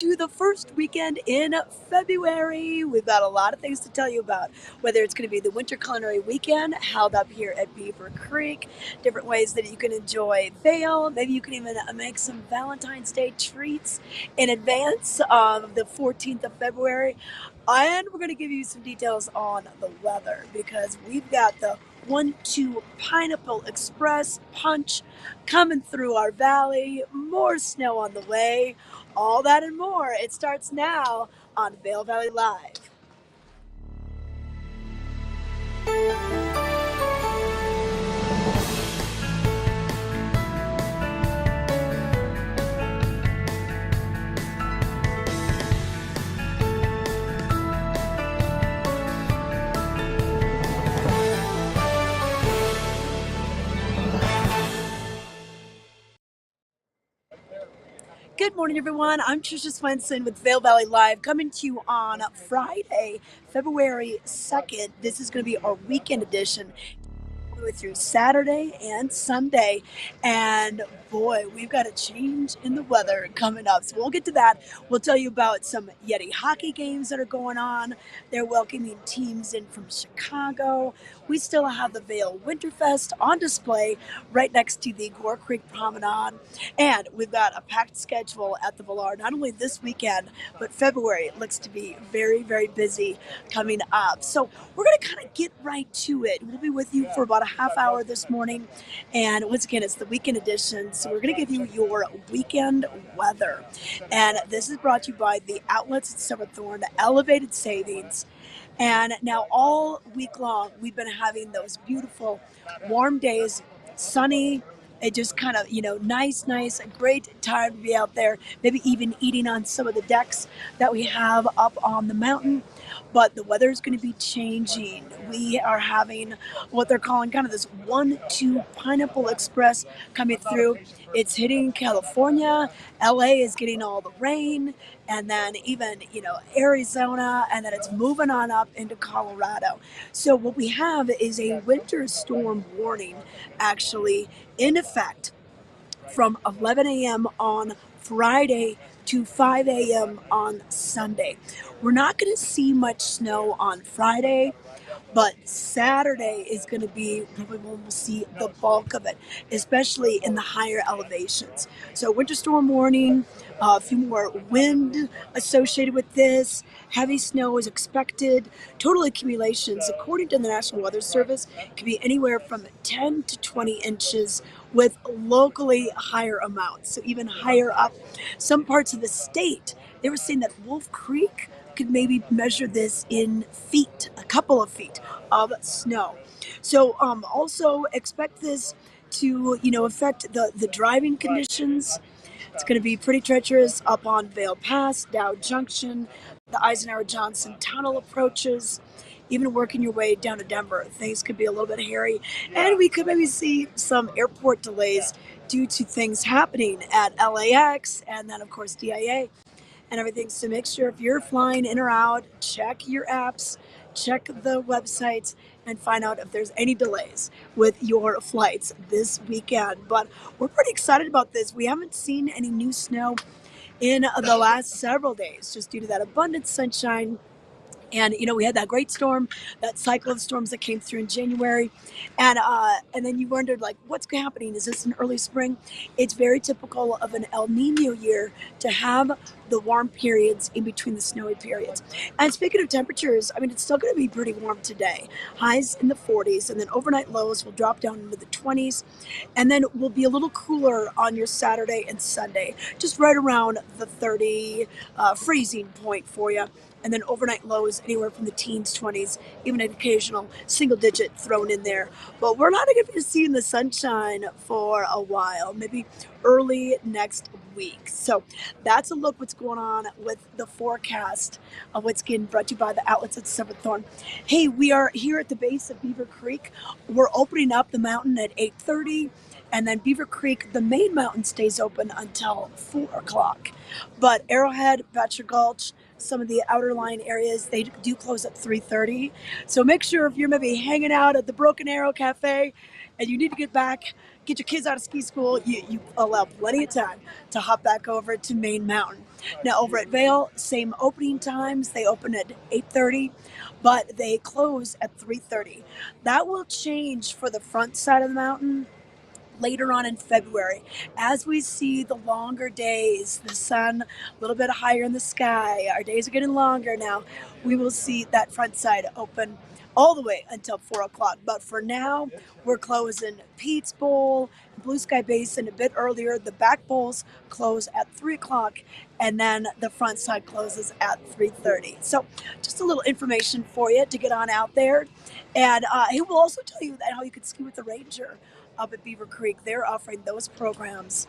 To the first weekend in February. We've got a lot of things to tell you about, whether it's going to be the Winter Culinary Weekend held up here at Beaver Creek, different ways that you can enjoy Vail. Maybe you can even make some Valentine's Day treats in advance of the 14th of February. And we're going to give you some details on the weather because we've got the 1-2 Pineapple Express punch coming through our valley, more snow on the way. All that and more. It starts now on Vail Valley Live. Good morning, everyone. I'm Trisha Swenson with Vail Valley Live, coming to you on Friday, February 2nd. This is going to be our weekend edition through Saturday and Sunday. And boy, we've got a change in the weather coming up. So we'll get to that. We'll tell you about some Yeti hockey games that are going on. They're welcoming teams in from Chicago. We still have the Vail Winterfest on display right next to the Beaver Creek Promenade. And we've got a packed schedule at the Vilar, not only this weekend, but February looks to be very, very busy coming up. So we're going to kind of get right to it. We'll be with you for about a half hour this morning. And once again, it's the weekend edition. So we're going to give you your weekend weather. And this is brought to you by the outlets at Savoring, Elevated Savings. And now all week long, we've been having those beautiful warm days, sunny. It just kind of, nice, a great time to be out there, maybe even eating on some of the decks that we have up on the mountain. But the weather is going to be changing. We are having what they're calling kind of this 1-2 Pineapple Express coming through. It's hitting California. LA is getting all the rain. And then even, Arizona. And then it's moving on up into Colorado. So what we have is a winter storm warning actually in effect from 11 a.m. on Friday to 5 a.m. on Sunday. We're not going to see much snow on Friday, but Saturday is going to be probably when we'll see the bulk of it, especially in the higher elevations. So winter storm warning, a few more wind associated with this. Heavy snow is expected. Total accumulations, according to the National Weather Service, can be anywhere from 10 to 20 inches with locally higher amounts. So even higher up. Some parts of the state, they were saying that Wolf Creek could maybe measure this in feet, a couple of feet of snow. So also expect this to, affect the driving conditions. It's going to be pretty treacherous up on Vail Pass, Dow Junction, the Eisenhower Johnson Tunnel approaches, even working your way down to Denver. Things could be a little bit hairy, and we could maybe see some airport delays due to things happening at LAX and then, of course, DIA and everything. So make sure if you're flying in or out, check your apps, check the websites, and find out if there's any delays with your flights this weekend. But we're pretty excited about this. We haven't seen any new snow in the last several days just due to that abundant sunshine. And we had that great storm, that cycle of storms that came through in January, and then you wondered like, what's happening? Is this an early spring? It's very typical of an El Nino year to have the warm periods in between the snowy periods. And speaking of temperatures, I mean, it's still going to be pretty warm today. Highs in the 40s, and then overnight lows will drop down into the 20s, and then will be a little cooler on your Saturday and Sunday, just right around the 30 freezing point for you. And then overnight lows anywhere from the teens, 20s, even an occasional single digit thrown in there. But we're not going to be seeing the sunshine for a while, maybe early next week. So that's a look what's going on with the forecast of what's getting brought to you by the outlets at Silverthorne. Hey, we are here at the base of Beaver Creek. We're opening up the mountain at 8:30. And then Beaver Creek, the main mountain, stays open until 4 o'clock. But Arrowhead, Bachelor Gulch, some of the outer line areas, they do close at 3:30. So make sure if you're maybe hanging out at the Broken Arrow Cafe and you need to get back, get your kids out of ski school, you allow plenty of time to hop back over to Main Mountain. Now over at Vail, same opening times. They open at 8:30, but they close at 3:30. That will change for the front side of the mountain later on in February. As we see the longer days, the sun a little bit higher in the sky, our days are getting longer now, we will see that front side open all the way until 4 o'clock. But for now, we're closing Pete's Bowl, Blue Sky Basin a bit earlier. The back bowls close at 3 o'clock, and then the front side closes at 3:30. So just a little information for you to get on out there. And he will also tell you that how you can ski with the Ranger up at Beaver Creek. They're offering those programs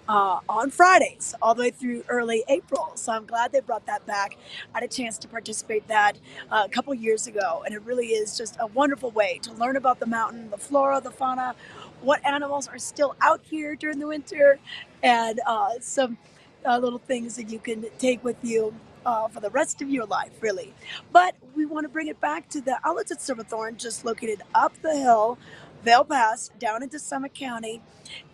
on Fridays all the way through early April. So I'm glad they brought that back. I had a chance to participate that a couple years ago, and it really is just a wonderful way to learn about the mountain, the flora, the fauna, what animals are still out here during the winter, and some little things that you can take with you for the rest of your life, really. But we want to bring it back to the outlets at Silverthorne, just located up the hill, Vail Pass, down into Summit County.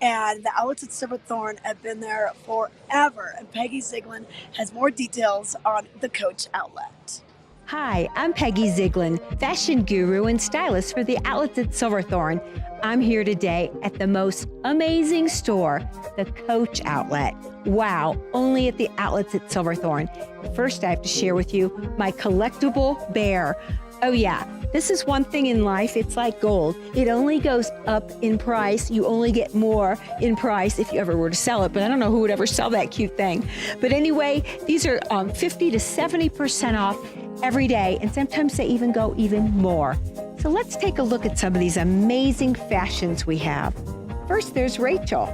And the outlets at Silverthorne have been there forever. And Peggy Ziegler has more details on the Coach outlet. Hi, I'm Peggy Ziegler, fashion guru and stylist for the outlets at Silverthorne. I'm here today at the most amazing store, the Coach outlet. Wow, only at the outlets at Silverthorne. First, I have to share with you my collectible bear. Oh yeah, this is one thing in life, it's like gold. It only goes up in price. You only get more in price if you ever were to sell it, but I don't know who would ever sell that cute thing. But anyway, these are 50 to 70% off every day, and sometimes they even go even more. So let's take a look at some of these amazing fashions we have. First, there's Rachel.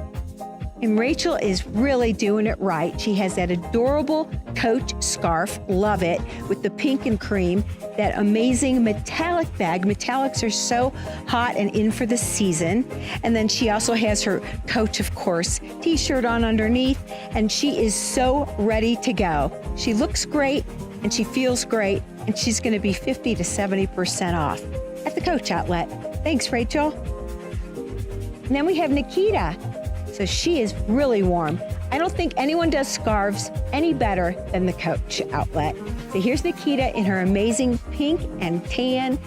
And Rachel is really doing it right. She has that adorable Coach scarf, love it, with the pink and cream, that amazing metallic bag. Metallics are so hot and in for the season. And then she also has her Coach, of course, t-shirt on underneath, and she is so ready to go. She looks great and she feels great, and she's gonna be 50 to 70% off at the Coach outlet. Thanks, Rachel. And then we have Nikita. So she is really warm. I don't think anyone does scarves any better than the Coach outlet. So here's Nikita in her amazing pink and tan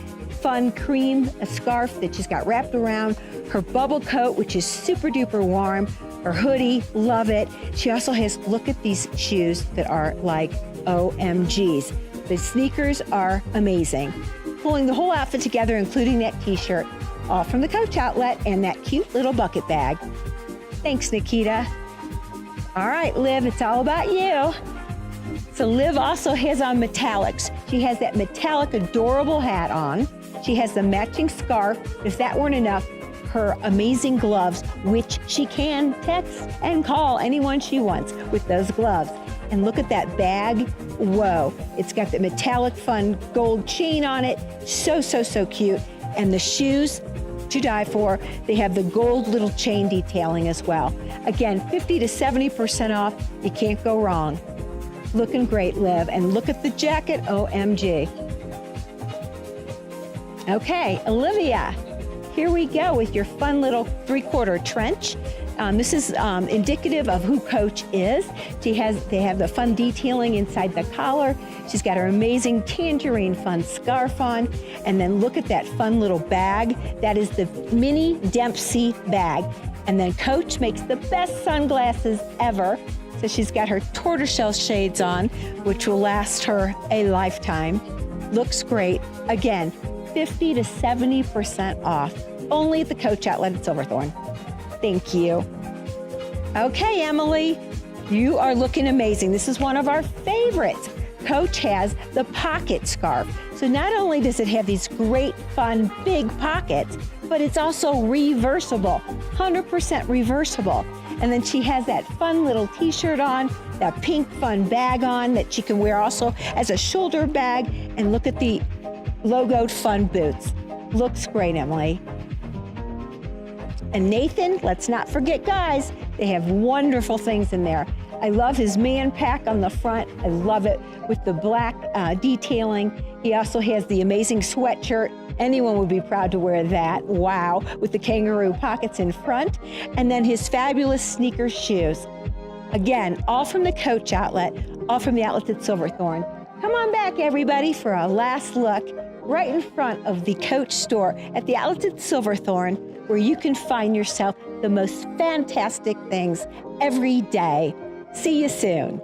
fun cream scarf that she's got wrapped around her bubble coat, which is super duper warm, her hoodie, love it. She also has, look at these shoes that are like OMGs. The sneakers are amazing. Pulling the whole outfit together, including that t-shirt, all from the Coach outlet and that cute little bucket bag. Thanks, Nikita. All right, Liv, it's all about you. So Liv also has on metallics. She has that metallic, adorable hat on. She has the matching scarf. If that weren't enough, her amazing gloves, which she can text and call anyone she wants with those gloves. And look at that bag. Whoa, it's got the metallic fun gold chain on it. So, so, so cute. And the shoes, to die for. They have the gold little chain detailing as well. Again, 50 to 70% off. You can't go wrong. Looking great, Liv. And look at the jacket, OMG. Okay, Olivia, here we go with your fun little 3/4 trench. This is indicative of who Coach is. They have the fun detailing inside the collar. She's got her amazing tangerine fun scarf on. And then look at that fun little bag. That is the mini Dempsey bag. And then Coach makes the best sunglasses ever. So she's got her tortoiseshell shades on, which will last her a lifetime. Looks great. Again, 50 to 70% off. Only at the Coach outlet at Silverthorne. Thank you. Okay, Emily, you are looking amazing. This is one of our favorites. Coach has the pocket scarf. So not only does it have these great, fun, big pockets, but it's also reversible, 100% reversible. And then she has that fun little t-shirt on, that pink fun bag on that she can wear also as a shoulder bag. And look at the logoed fun boots. Looks great, Emily. And Nathan, let's not forget, guys, they have wonderful things in there. I love his man pack on the front. I love it with the black detailing. He also has the amazing sweatshirt. Anyone would be proud to wear that. Wow, with the kangaroo pockets in front. And then his fabulous sneaker shoes. Again, all from the Coach outlet, all from the outlets at Silverthorne. Come on back, everybody, for a last look right in front of the Coach store at the outlets at Silverthorne, where you can find yourself the most fantastic things every day. See you soon.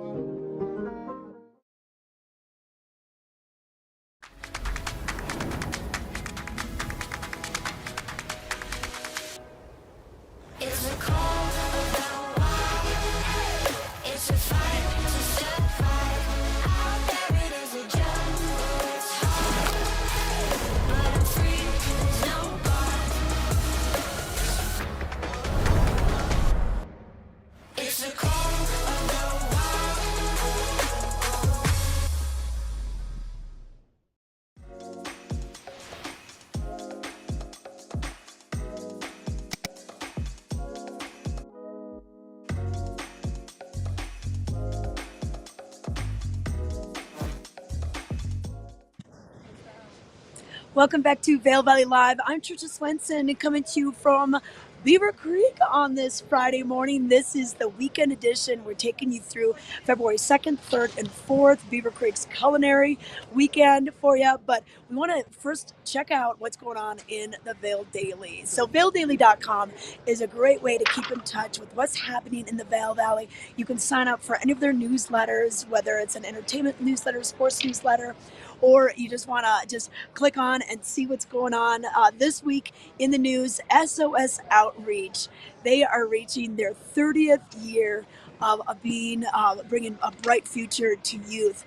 Welcome back to Vail Valley Live. I'm Trisha Swenson coming to you from Beaver Creek on this Friday morning. This is the weekend edition. We're taking you through February 2nd, 3rd, and 4th, Beaver Creek's Culinary weekend for you. But we want to first check out what's going on in the Vail Daily. So vaildaily.com is a great way to keep in touch with what's happening in the Vail Valley. You can sign up for any of their newsletters, whether it's an entertainment newsletter, sports newsletter, or you just want to just click on and see what's going on. This week in the news, SOS Outreach. They are reaching their 30th year of being bringing a bright future to youth.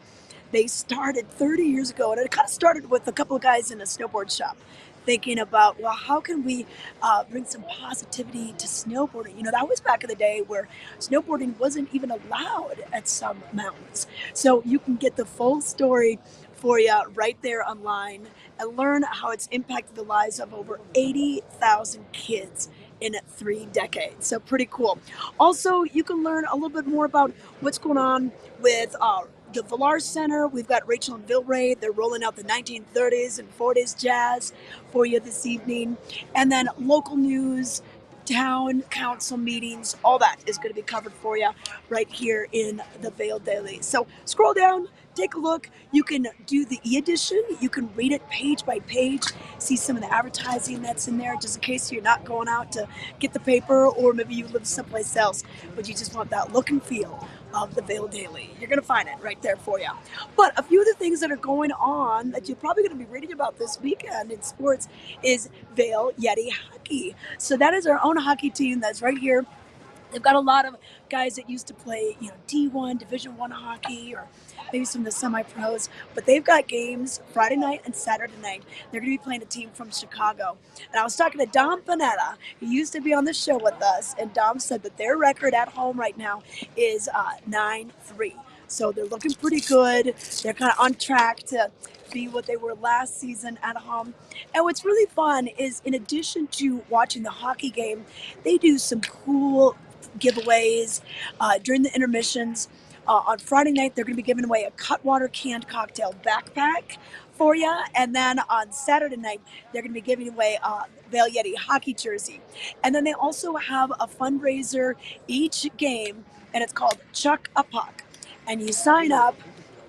They started 30 years ago, and it kind of started with a couple of guys in a snowboard shop thinking about, well, how can we bring some positivity to snowboarding? You know, that was back in the day where snowboarding wasn't even allowed at some mountains. So you can get the full story for you right there online and learn how it's impacted the lives of over 80,000 kids in 3 decades. So pretty cool. Also, you can learn a little bit more about what's going on with the Vilar Center. We've got Rachel and Vilray. They're rolling out the 1930s and 40s jazz for you this evening. And then local news, town council meetings, all that is going to be covered for you right here in the Vail Daily. So scroll down, take a look. You can do the e-edition. You can read it page by page, see some of the advertising that's in there, just in case you're not going out to get the paper, or maybe you live someplace else, but you just want that look and feel of the Vail Daily. You're going to find it right there for you. But a few of the things that are going on that you're probably going to be reading about this weekend in sports is Vail Yeti Hockey. So that is our own hockey team that's right here. They've got a lot of guys that used to play, D1, Division I hockey, or maybe some of the semi-pros. But they've got games Friday night and Saturday night. They're going to be playing a team from Chicago. And I was talking to Dom Panetta, who used to be on the show with us, and Dom said that their record at home right now is 9-3. So they're looking pretty good. They're kind of on track to be what they were last season at home. And what's really fun is, in addition to watching the hockey game, they do some cool giveaways during the intermissions. On Friday night, they're going to be giving away a Cutwater canned cocktail backpack for you. And then on Saturday night, they're going to be giving away a Vail Yeti hockey jersey. And then they also have a fundraiser each game, and it's called Chuck a Puck. And you sign up,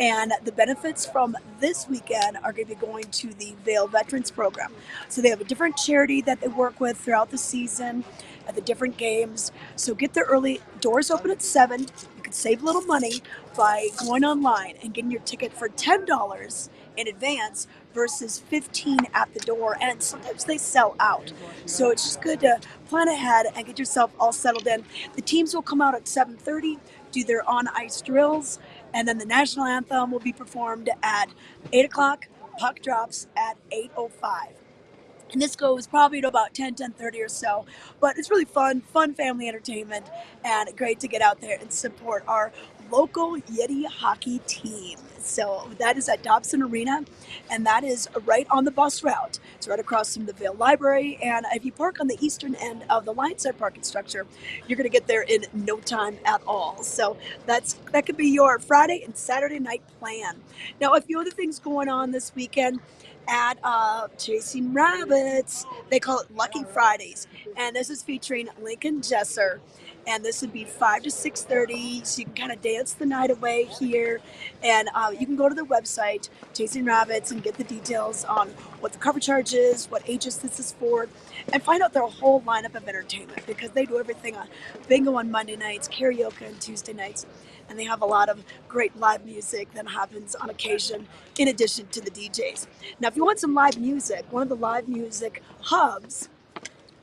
and the benefits from this weekend are going to be going to the Vail Veterans Program. So they have a different charity that they work with throughout the season at the different games. So get there early. Doors open at 7. You can save a little money by going online and getting your ticket for $10 in advance versus $15 at the door. And sometimes they sell out. So it's just good to plan ahead and get yourself all settled in. The teams will come out at 7:30, do their on-ice drills, and then the national anthem will be performed at 8 o'clock. Puck drops at 8:05. And this goes probably to about 10:30 or so. But it's really fun family entertainment, and great to get out there and support our local Yeti hockey team. So that is at Dobson Arena, and that is right on the bus route. It's right across from the Vail Library, and if you park on the eastern end of the Lionside parking structure, you're going to get there in no time at all. So that could be your Friday and Saturday night plan. Now, a few other things going on this weekend at Chasing Rabbits. They call it Lucky Fridays, and this is featuring Lincoln Jesser. And this would be 5 to 6:30, so you can kind of dance the night away here. And you can go to the website, Chasing Rabbits, and get the details on what the cover charge is, what ages this is for, and find out their whole lineup of entertainment, because they do everything on bingo on Monday nights, karaoke on Tuesday nights, and they have a lot of great live music that happens on occasion in addition to the DJs. Now, if you want some live music, one of the live music hubs,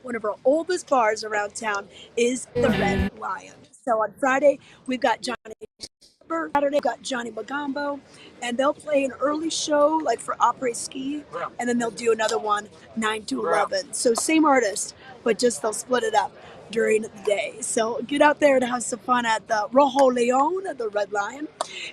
one of our oldest bars around town, is the Red Lion. So on Friday, we've got Johnny Saturday, we've got Johnny Magambo, and they'll play an early show like for Opry Ski, and then they'll do another one 9 to 11. So same artist, but just they'll split it up during the day. So get out there and have some fun at the Rojo Leon, the Red Lion.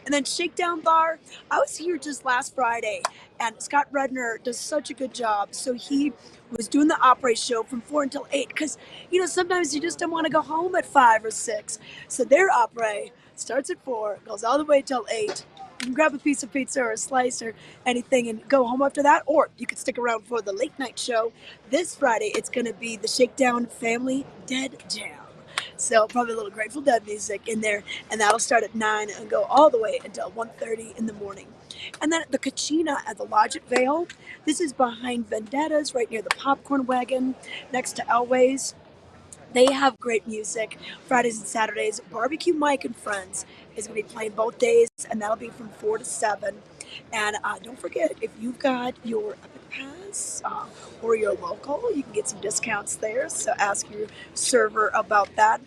And then Shakedown Bar, I was here just last Friday, and Scott Redner does such a good job. So he was doing the opera show from 4 until 8, because, sometimes you just don't want to go home at 5 or 6. So their opera starts at 4, goes all the way till 8. You can grab a piece of pizza or a slice or anything and go home after that, or you could stick around for the late night show. This Friday, it's going to be the Shakedown Family Dead Jam. So probably a little Grateful Dead music in there, and that'll start at 9 and go all the way until 1:30 in the morning. And then at the Kachina at the Lodge at Vail, this is behind Vendetta's, right near the Popcorn Wagon, next to Elway's. They have great music Fridays and Saturdays. Barbecue Mike and Friends is going to be playing both days, and that'll be from 4 to 7. And don't forget, if you've got your Epic Pass or your local, you can get some discounts there. So ask your server about that.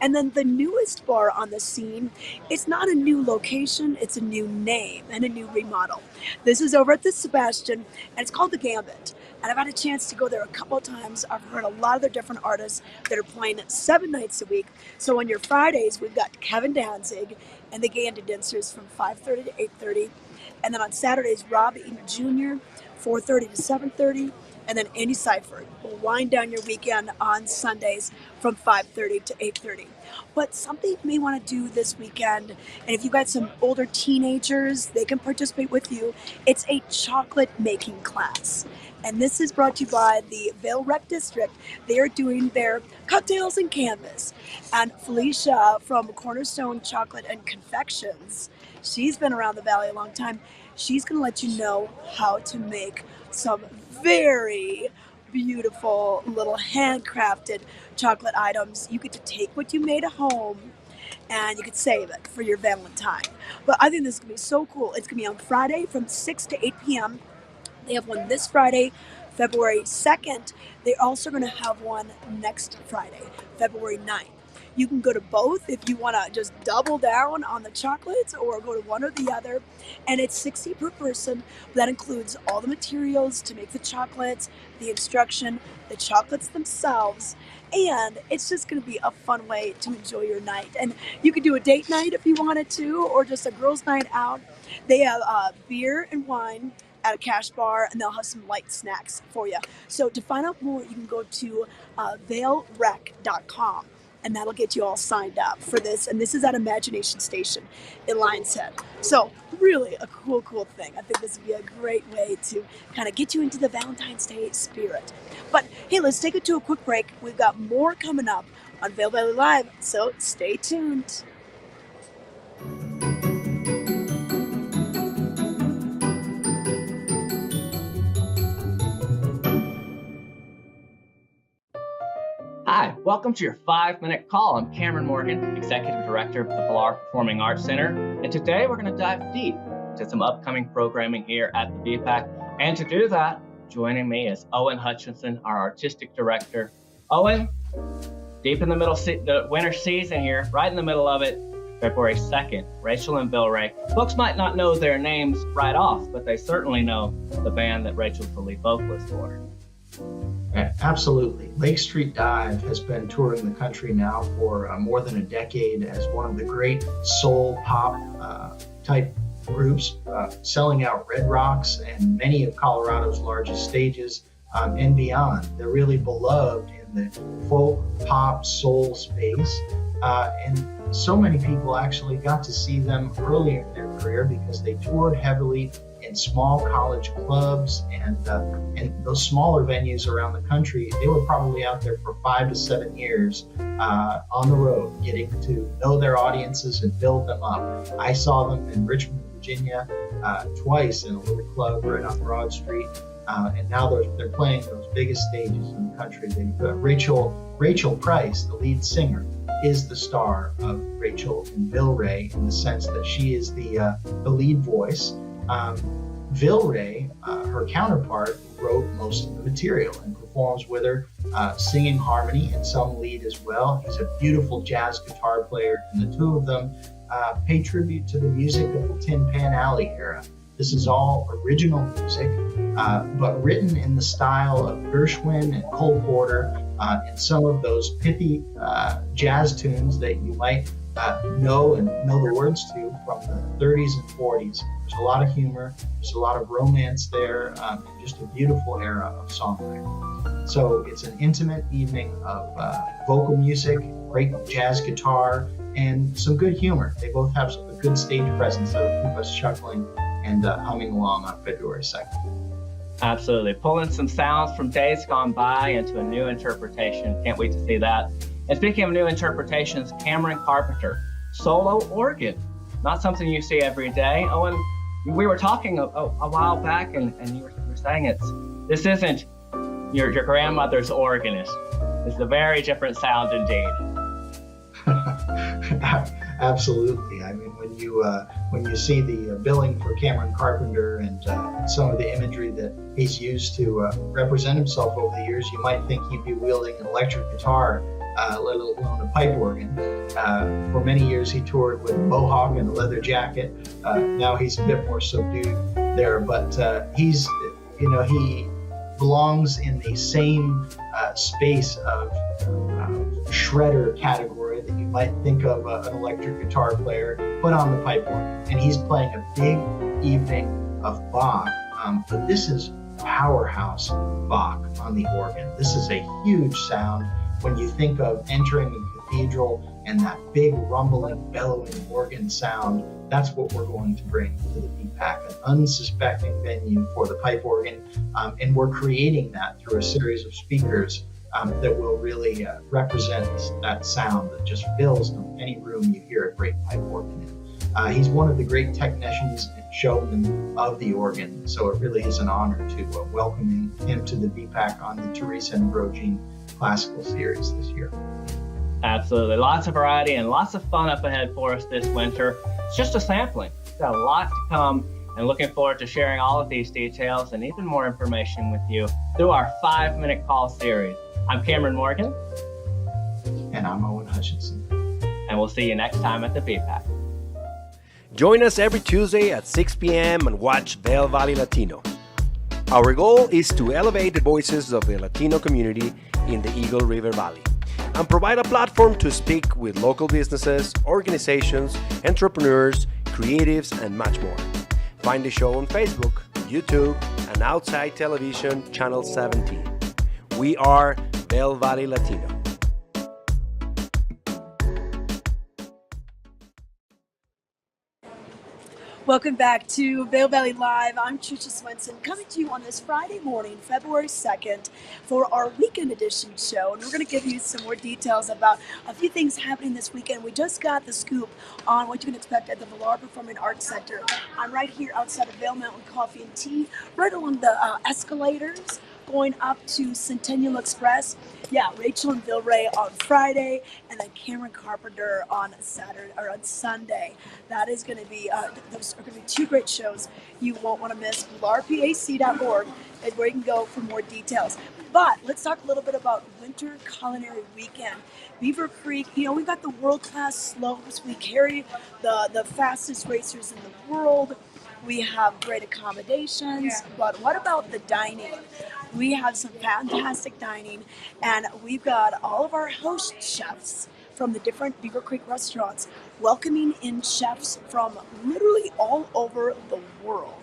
And then the newest bar on the scene, it's not a new location, it's a new name and a new remodel. This is over at the Sebastian, and it's called the Gambit. And I've had a chance to go there a couple of times. I've heard a lot of their different artists that are playing 7 nights a week. So on your Fridays, we've got Kevin Danzig and the Gander Dancers from 5:30 to 8:30. And then on Saturdays, Rob Eaton Jr., 4:30 to 7:30. And then Andy Seifert will wind down your weekend on Sundays from 5:30 to 8:30. But something you may want to do this weekend, and if you've got some older teenagers, they can participate with you. It's a chocolate making class. And this is brought to you by the Vail Rec District. They are doing their cocktails and canvas. And Felicia from Cornerstone Chocolate and Confections, she's been around the Valley a long time. She's going to let you know how to make some very beautiful little handcrafted chocolate items. You get to take what you made at home and you could save it for your Valentine. But I think this is going to be so cool. It's going to be on Friday from 6 to 8 p.m. They have one this Friday, February 2nd. They're also going to have one next Friday, February 9th. You can go to both if you want to just double down on the chocolates, or go to one or the other. And it's $60 per person. That includes all the materials to make the chocolates, the instruction, the chocolates themselves. And it's just going to be a fun way to enjoy your night. And you could do a date night if you wanted to, or just a girls' night out. They have beer and wine at a cash bar, and they'll have some light snacks for you. So to find out more, you can go to vailrec.com, and that'll get you all signed up for this. And this is at Imagination Station in Lion's Head. So really a cool thing. I think this would be a great way to kind of get you into the Valentine's Day spirit. But hey, let's take it to a quick break. We've got more coming up on Vail Valley Live, so stay tuned. Hi, welcome to your 5-minute call. I'm Cameron Morgan, Executive Director of the Vilar Performing Arts Center, and today we're going to dive deep into some upcoming programming here at the VPAC. And to do that, joining me is Owen Hutchinson, our Artistic Director. Owen, deep in the middle, the winter season here, right in the middle of it, February 2nd, Rachel and Bill Ray. Folks might not know their names right off, but they certainly know the band that Rachel's the lead vocalist for. Absolutely. Lake Street Dive has been touring the country now for more than a decade as one of the great soul pop type groups, selling out Red Rocks and many of Colorado's largest stages and beyond. They're really beloved in the folk, pop, soul space. And so many people actually got to see them early in their career because they toured heavily in small college clubs and those smaller venues around the country. They were probably out there for 5 to 7 years on the road, getting to know their audiences and build them up. I saw them in Richmond, Virginia, twice in a little club right on Broad Street, and now they're playing those biggest stages in the country. Rachel Price, the lead singer, is the star of Rachel and Vilray in the sense that she is the lead voice. Vilray, her counterpart, wrote most of the material and performs with her, singing harmony and some lead as well. He's a beautiful jazz guitar player, and the two of them pay tribute to the music of the Tin Pan Alley era. This is all original music, but written in the style of Gershwin and Cole Porter, and some of those pithy jazz tunes that you might know the words to from the 30s and 40s. There's a lot of humor, there's a lot of romance there, and just a beautiful era of songwriting. So it's an intimate evening of vocal music, great jazz guitar, and some good humor. They both have a good stage presence that will keep us chuckling and humming along on February 2nd. Absolutely. Pulling some sounds from days gone by into a new interpretation. Can't wait to see that. And speaking of new interpretations, Cameron Carpenter, solo organ. Not something you see every day. Oh, and we were talking a while back, and you were saying this isn't your grandmother's organist. It's a very different sound indeed. Absolutely. I mean, when you see the billing for Cameron Carpenter and some of the imagery that he's used to represent himself over the years, you might think he'd be wielding an electric guitar, let alone a pipe organ. For many years, he toured with a mohawk and a leather jacket. Now he's a bit more subdued there, but he belongs in the same space of shredder category that you might think of an electric guitar player put on the pipe organ. And he's playing a big evening of Bach, but this is powerhouse Bach on the organ. This is a huge sound. When you think of entering a cathedral and that big rumbling, bellowing organ sound, that's what we're going to bring to the BPAC, an unsuspecting venue for the pipe organ. And we're creating that through a series of speakers that will really represent that sound that just fills any room you hear a great pipe organ in. He's one of the great technicians and showmen of the organ, so it really is an honor to welcoming him to the BPAC on the Teresa and Brogine Classical Series this year. Absolutely. Lots of variety and lots of fun up ahead for us this winter. It's just a sampling. We've got a lot to come, and looking forward to sharing all of these details and even more information with you through our 5-minute call series. I'm Cameron Morgan. And I'm Owen Hutchinson. And we'll see you next time at the BPAC. Join us every Tuesday at 6 p.m. and watch Vail Valley Latino. Our goal is to elevate the voices of the Latino community in the Eagle River Valley and provide a platform to speak with local businesses, organizations, entrepreneurs, creatives, and much more. Find the show on Facebook, YouTube, and Outside Television Channel 17. We are Vail Valley Latino. Welcome back to Vail Valley Live. I'm Trisha Swenson, coming to you on this Friday morning, February 2nd, for our weekend edition show. And we're going to give you some more details about a few things happening this weekend. We just got the scoop on what you can expect at the Vilar Performing Arts Center. I'm right here outside of Vail Mountain Coffee and Tea, right along the escalators going up to Centennial Express. Yeah, Rachel and Vilray on Friday, and then Cameron Carpenter on Saturday or on Sunday. That is going to be those are going to be two great shows you won't want to miss. VilarPAC.org is where you can go for more details. But let's talk a little bit about Winter Culinary Weekend. Beaver Creek, we've got the world-class slopes. We carry the fastest racers in the world. We have great accommodations, but what about the dining? We have some fantastic dining, and we've got all of our host chefs from the different Beaver Creek restaurants welcoming in chefs from literally all over the world.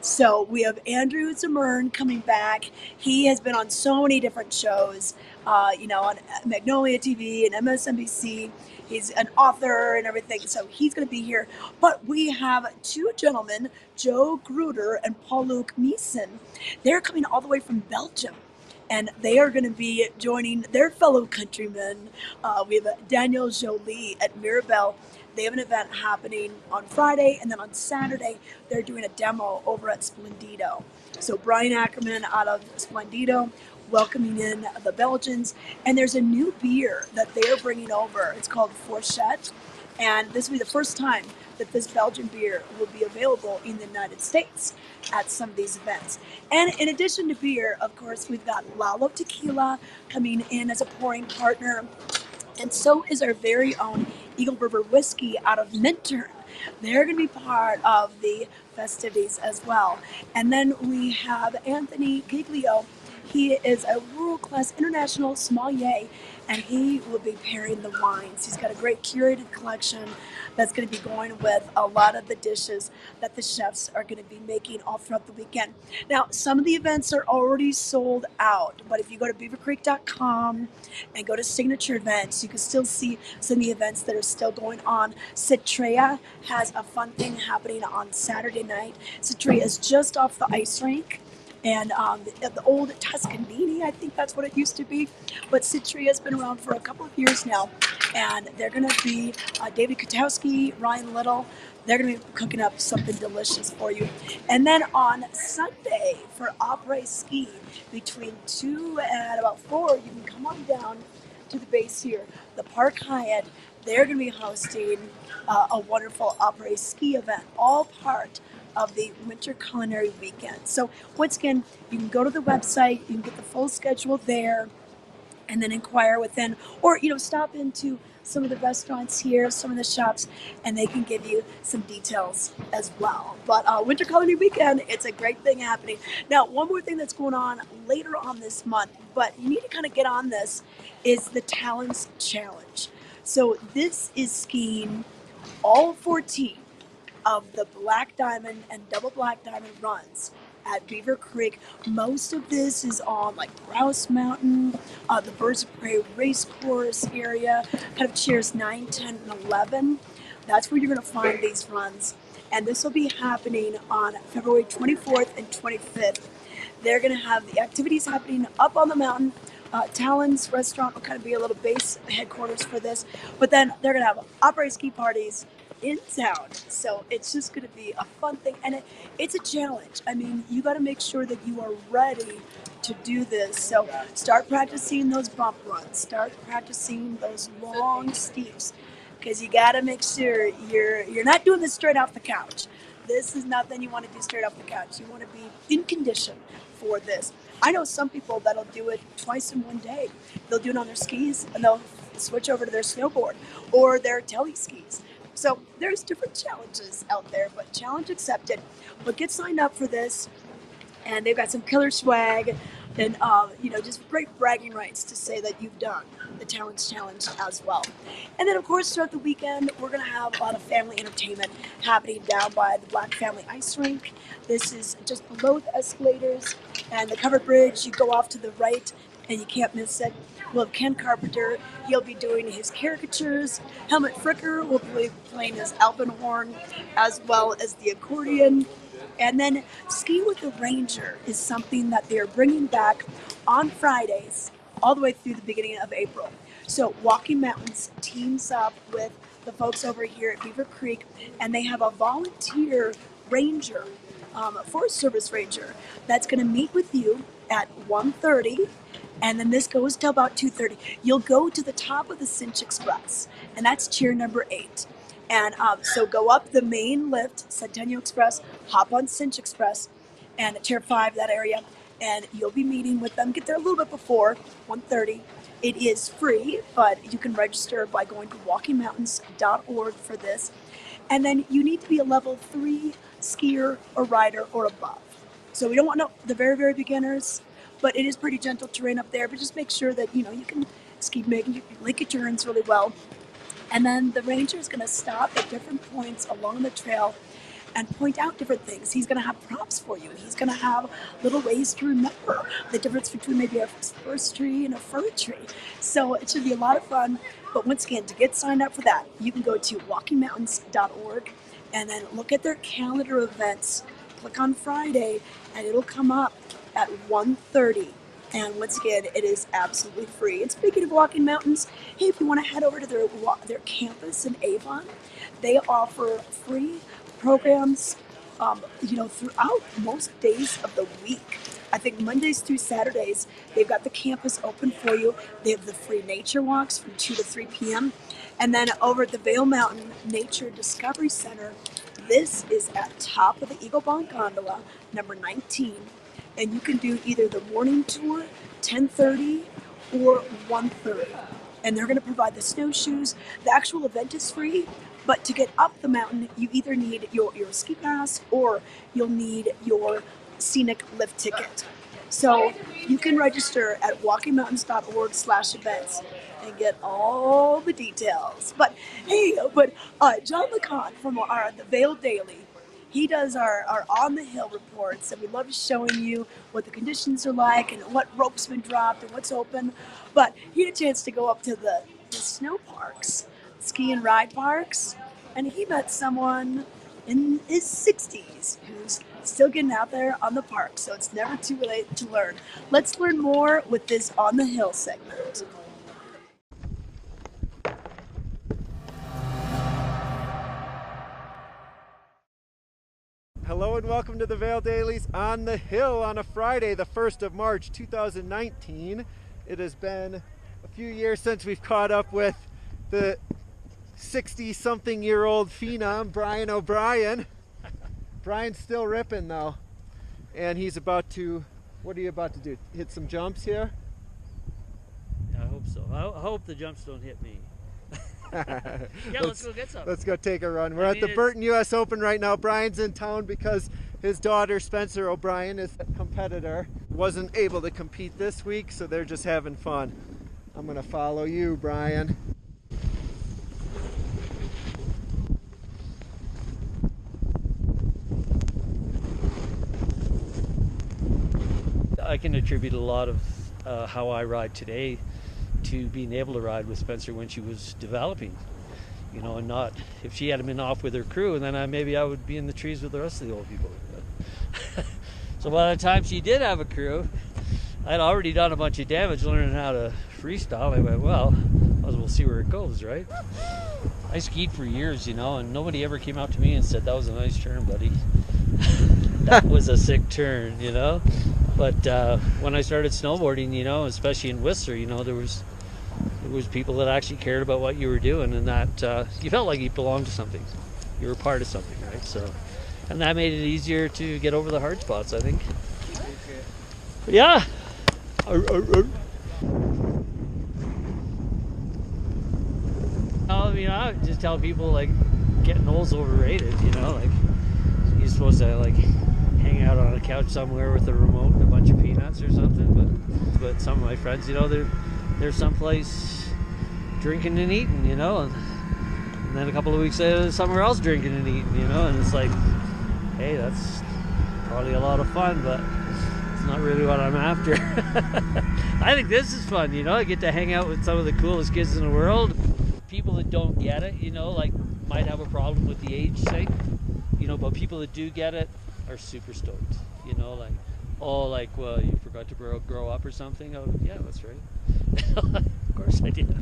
So we have Andrew Zimmern coming back. He has been on so many different shows, on Magnolia TV and MSNBC. He's an author and everything, so he's going to be here. But we have two gentlemen, Joe Gruder and Paul-Luc Meeson. They're coming all the way from Belgium, and they are going to be joining their fellow countrymen. We have Daniel Jolie at Mirabel. They have an event happening on Friday, and then on Saturday, they're doing a demo over at Splendido. So Brian Ackerman out of Splendido, welcoming in the Belgians. And there's a new beer that they're bringing over. It's called Fourchette. And this will be the first time that this Belgian beer will be available in the United States at some of these events. And in addition to beer, of course, we've got Lalo Tequila coming in as a pouring partner. And so is our very own Eagle River Whiskey out of Minturn. They're going to be part of the festivities as well. And then we have Anthony Giglio. He is a world-class international sommelier, and he will be pairing the wines. He's got a great curated collection that's going to be going with a lot of the dishes that the chefs are going to be making all throughout the weekend. Now, some of the events are already sold out, but if you go to beavercreek.com and go to signature events, you can still see some of the events that are still going on. Citrea has a fun thing happening on Saturday night. Citrea is just off the ice rink. And the old Tuscanini, I think that's what it used to be. But Citria has been around for a couple of years now. And they're going to be David Kotowski, Ryan Little. They're going to be cooking up something delicious for you. And then on Sunday for après ski, between 2 and about 4, you can come on down to the base here, the Park Hyatt. They're going to be hosting a wonderful après ski event, all part of the Winter Culinary Weekend. So once again, you can go to the website, you can get the full schedule there, and then inquire within, or stop into some of the restaurants here, some of the shops, and they can give you some details as well. But Winter Culinary Weekend, it's a great thing happening. Now, one more thing that's going on later on this month, but you need to kind of get on this, is the Talents Challenge. So this is skiing all 14 of the Black Diamond and Double Black Diamond runs at Beaver Creek. Most of this is on like Grouse Mountain, the Birds of Prey race course area, kind of cheers 9, 10, and 11. That's where you're going to find these runs. And this will be happening on February 24th and 25th. They're going to have the activities happening up on the mountain. Talon's restaurant will kind of be a little base headquarters for this. But then they're going to have après ski parties in town. So it's just going to be a fun thing. And it's a challenge. I mean, you got to make sure that you are ready to do this. So start practicing those bump runs. Start practicing those long steeps. Because you got to make sure you're not doing this straight off the couch. This is nothing you want to do straight off the couch. You want to be in condition for this. I know some people that'll do it twice in one day. They'll do it on their skis and they'll switch over to their snowboard or their tele skis. So there's different challenges out there, but challenge accepted. But get signed up for this, and they've got some killer swag and just great bragging rights to say that you've done the Talents Challenge as well. And then, of course, throughout the weekend, we're going to have a lot of family entertainment happening down by the Black Family Ice Rink. This is just below the escalators and the covered bridge. You go off to the right, and you can't miss it. We'll have Ken Carpenter. He'll be doing his caricatures. Helmut Fricker will be playing his alpenhorn as well as the accordion. And then Ski with the Ranger is something that they're bringing back on Fridays all the way through the beginning of April. So Walking Mountains teams up with the folks over here at Beaver Creek, and they have a volunteer ranger, Forest Service ranger, that's going to meet with you at 1:30. And then this goes till about 2:30. You'll go to the top of the Cinch Express, and that's cheer number 8. And so go up the main lift, Centennial Express, hop on Cinch Express, and at Chair 5, that area, and you'll be meeting with them. Get there a little bit before 1:30. It is free, but you can register by going to walkingmountains.org for this. And then you need to be a level 3 skier or rider or above. So we don't want the very, very beginners, but it is pretty gentle terrain up there. But just make sure that, you know, you can ski, making link your turns really well. And then the ranger is going to stop at different points along the trail and point out different things. He's going to have props for you. He's going to have little ways to remember the difference between maybe a spruce tree and a fir tree. So it should be a lot of fun. But once again, to get signed up for that, you can go to walkingmountains.org and then look at their calendar events. Click on Friday, and it'll come up at 1:30. And once again, it is absolutely free. And speaking of Walking Mountains, hey, if you want to head over to their campus in Avon, they offer free programs, throughout most days of the week. I think Mondays through Saturdays, they've got the campus open for you. They have the free nature walks from 2 to 3 p.m. And then over at the Vail Mountain Nature Discovery Center, this is at top of the Eagle Bond Gondola, number 19. And you can do either the morning tour, 10:30 or 1:30. And they're going to provide the snowshoes. The actual event is free, but to get up the mountain, you either need your ski pass or you'll need your scenic lift ticket. So you can register at walkingmountains.org/events and get all the details. But hey, John LeCon from the Vail Daily, he does our on the hill reports, and we love showing you what the conditions are like and what rope's been dropped and what's open. But he had a chance to go up to the snow parks, ski and ride parks, and he met someone in his 60s who's still getting out there on the park. So it's never too late to learn. Let's learn more with this On the Hill segment. Hello and welcome to the Vail Daily's On the Hill on a Friday, the 1st of March 2019. It has been a few years since we've caught up with the 60-something-year-old phenom, Brian O'Brien. Brian's still ripping though, and he's about to, what are you about to do? Hit some jumps here? I hope so. I hope the jumps don't hit me. Yeah, let's go get some. Let's go take a run. We're at the Burton U.S. Open right now. Brian's in town because his daughter, Spencer O'Brien, is a competitor. Wasn't able to compete this week, so they're just having fun. I'm going to follow you, Brian. I can attribute a lot of how I ride today to being able to ride with Spencer when she was developing, you know, and not if she had been off with her crew, and then maybe I would be in the trees with the rest of the old people. So by the time she did have a crew, I'd already done a bunch of damage learning how to freestyle. I went, well, might as well see where it goes, right? I skied for years, you know, and nobody ever came out to me and said, that was a nice turn, buddy. That was a sick turn, you know. But when I started snowboarding, you know, especially in Whistler, you know, there was people that actually cared about what you were doing, and that you felt like you belonged to something. You were part of something, right? So, and that made it easier to get over the hard spots, I think. But yeah. I would just tell people, like, getting old's overrated, you know, like you're supposed to like hang out on a couch somewhere with a remote and a bunch of peanuts or something, but some of my friends, you know, they're someplace drinking and eating, you know, and then a couple of weeks later they're somewhere else drinking and eating, you know, and it's like, hey, that's probably a lot of fun, but it's not really what I'm after. I think this is fun, you know, I get to hang out with some of the coolest kids in the world. People that don't get it, you know, like might have a problem with the age thing, you know, but people that do get it are super stoked, you know, like, oh, like, well, you forgot to grow up or something. Oh, yeah, that's right. Of course I did.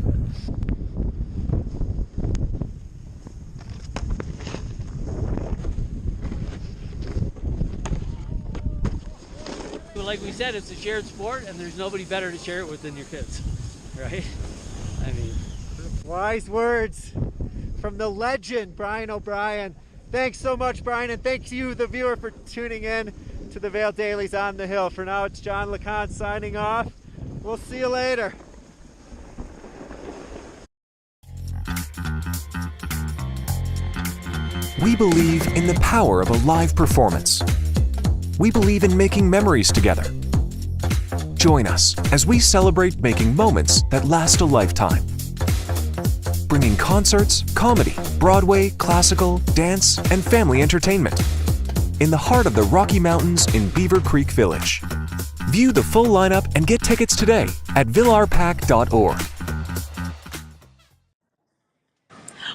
Like we said, it's a shared sport, and there's nobody better to share it with than your kids, right? I mean, wise words from the legend, Brian O'Brien. Thanks so much, Brian, and thank you, the viewer, for tuning in to the Vail Dailies on the Hill. For now, it's John LeConte signing off. We'll see you later. We believe in the power of a live performance. We believe in making memories together. Join us as we celebrate making moments that last a lifetime. Bringing concerts, comedy, Broadway, classical, dance, and family entertainment in the heart of the Rocky Mountains in Beaver Creek Village. View the full lineup and get tickets today at vilarpack.org.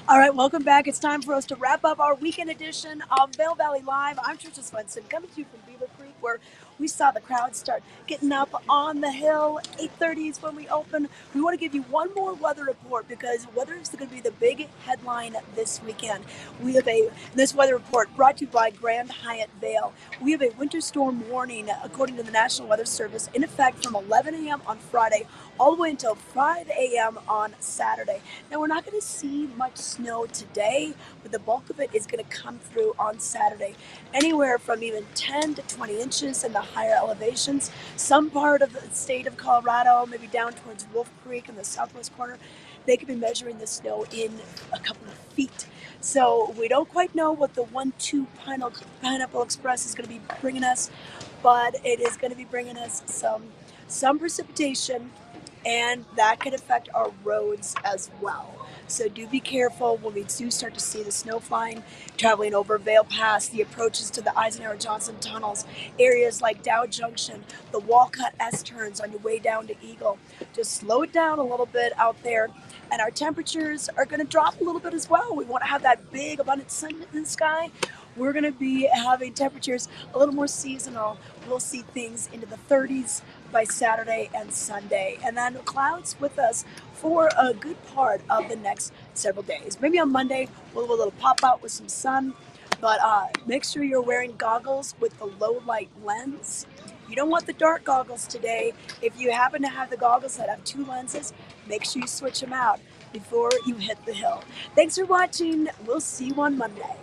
All right, welcome back. It's time for us to wrap up our weekend edition of Vail Valley Live. I'm Trisha Swenson, coming to you from Beaver Creek, where we saw the crowd start getting up on the hill. 8:30 is when we open. We want to give you one more weather report because weather is going to be the big headline this weekend. We have this weather report brought to you by Grand Hyatt Vail. We have a winter storm warning, according to the National Weather Service, in effect from 11 a.m. on Friday all the way until 5 a.m. on Saturday. Now, we're not going to see much snow today, but the bulk of it is going to come through on Saturday. Anywhere from even 10 to 20 inches in the higher elevations. Some part of the state of Colorado, maybe down towards Wolf Creek in the southwest corner, they could be measuring the snow in a couple of feet. So we don't quite know what the 1-2 Pineapple Express is going to be bringing us, but it is going to be bringing us some precipitation, and that could affect our roads as well. So do be careful when we do start to see the snow flying, traveling over Vail Pass, the approaches to the Eisenhower-Johnson tunnels, areas like Dow Junction, the Walcott S-turns on your way down to Eagle. Just slow it down a little bit out there, and our temperatures are going to drop a little bit as well. We want to have that big, abundant sun in the sky. We're going to be having temperatures a little more seasonal. We'll see things into the 30s by Saturday and Sunday, and then clouds with us for a good part of the next several days. Maybe on Monday we'll have a little pop out with some sun, but make sure you're wearing goggles with the low light lens. You don't want the dark goggles today. If you happen to have the goggles that have 2 lenses, make sure you switch them out before you hit the hill. Thanks for watching. We'll see you on Monday.